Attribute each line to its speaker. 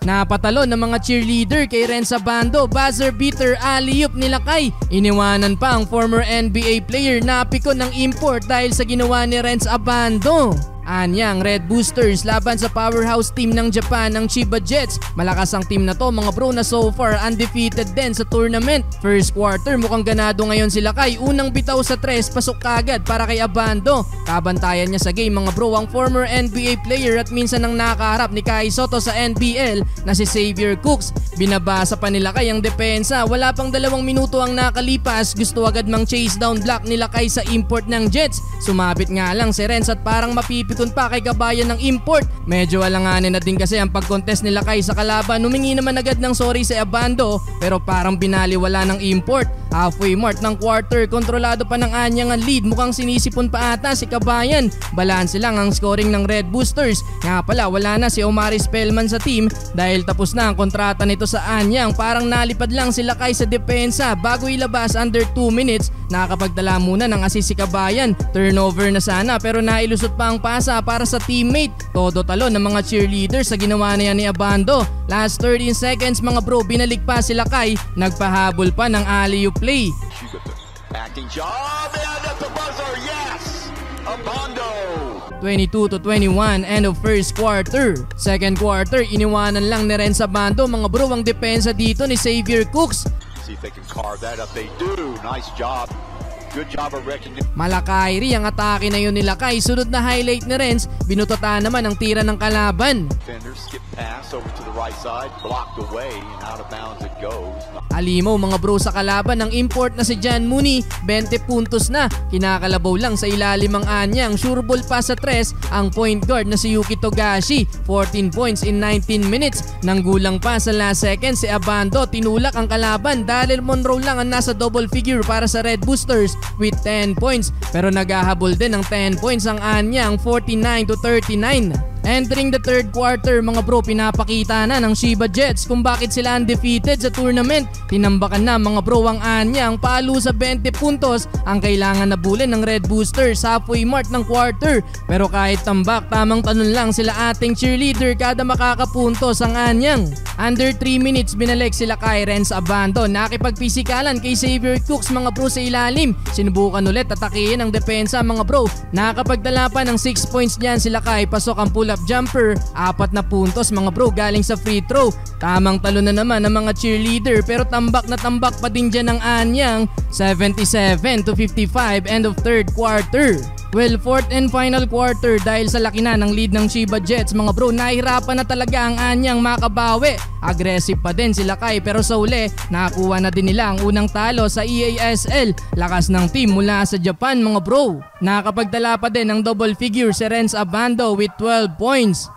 Speaker 1: Napatalo ng mga cheerleader kay Renz Abando, buzzer beater alley-oop nila Kai. Iniwanan pa ang former NBA player na pikon ng import dahil sa ginawa ni Renz Abando. Anyang Red Boosters laban sa powerhouse team ng Japan ng Chiba Jets. Malakas ang team na to mga bro na so far undefeated din sa tournament. First quarter mukhang ganado ngayon sila Kai. Unang bitaw sa 3, pasok kagad para kay Abando. Kabantayan niya sa game mga bro ang former NBA player at minsan ang nakaharap ni Kai Sotto sa NBL na si Xavier Cooks. Binabasa pa nila Kai ang depensa. Wala pang 2 minuto ang nakalipas. Gusto agad mang chase down block nila Kai sa import ng Jets. Sumabit nga lang si Renz at parang mapipikon pa kay kabayan ng import. Medyo alanganin na din kasi ang pag-contest nila Kai sa kalaban. Humingi naman agad ng sorry si Abando pero parang binaliwala ng import. Halfway mark ng quarter, kontrolado pa ng Anyang ang lead. Mukhang sinisipon pa ata si kabayan. Balanse lang ang scoring ng Red Boosters. Nga pala wala na si Omari Spellman sa team dahil tapos na ang kontrata nito sa Anyang. Parang nalipad lang sila Kai sa depensa. Bago ilabas under 2 minutes, nakakapagdala muna ng assist si kabayan. Turnover na sana pero nailusot pa ang pasa para sa teammate. Todo talo ng mga cheerleaders sa ginawa na yan ni Abando. Last 13 seconds mga bro, binalik pa sila Kai. Nagpahabol pa ng alley-oop play.
Speaker 2: Acting job and at the buzzer, yes! Abando!
Speaker 1: 22-21, end of first quarter. Second quarter, iniwanan lang ni Renz Abando mga bro ang depensa dito ni Xavier Cooks.
Speaker 2: See if they can carve that up. They do. Nice job. Good job of recognition.
Speaker 1: Malakairi ang atake na yun nila Kai. Sunod na highlight ni Renz, binutotaan naman ang tira ng kalaban.
Speaker 2: Defender skip pass over to the right side, blocked away and out of bounds it goes.
Speaker 1: Alimaw mga bro sa kalaban ng import na si John Mooney, 20 puntos na. Kinakalabaw lang sa ilalim ang Anyang. Sure ball pa sa 3 ang point guard na si Yuki Togashi, 14 points in 19 minutes. Nanggulang pa sa last second si Abando, tinulak ang kalaban. Daryl Monroe lang ang nasa double figure para sa Red Boosters with 10 points. Pero naghahabol din ng 10 points ang Anyang, 49-39. Entering the third quarter mga bro, pinapakita na ng Chiba Jets kung bakit sila undefeated sa tournament. Tinambakan na mga bro ang Anyang, palo sa 20 puntos ang kailangan na bulin ng Red Boosters halfway mark ng quarter. Pero kahit tambak, tamang tanong lang sila ating cheerleader kada makakapuntos ang Anyang. Under 3 minutes binalik sila kay Renz Abando. Nakipagpisikalan kay Xavier Cooks mga bro sa ilalim. Sinubukan ulit atakihin ang depensa mga bro. Nakapagdala pa ng 6 points diyan sila kay pasok ang pull-up jumper. 4 na puntos mga bro galing sa free throw. Tamang talo na naman ng mga cheerleader pero tambak na tambak pa din dyan ng Anyang. 77-55 end of third quarter. Well, fourth and final quarter dahil sa laki na ng lead ng Chiba Jets mga bro, nahirapan na talaga ang Anyang makabawi. Aggressive pa din sila Kai pero sa uli, nakakuha na din nila ang unang talo sa EASL. Lakas ng team mula sa Japan mga bro. Nakapagdala pa din ng double figure si Renz Abando with 12 points.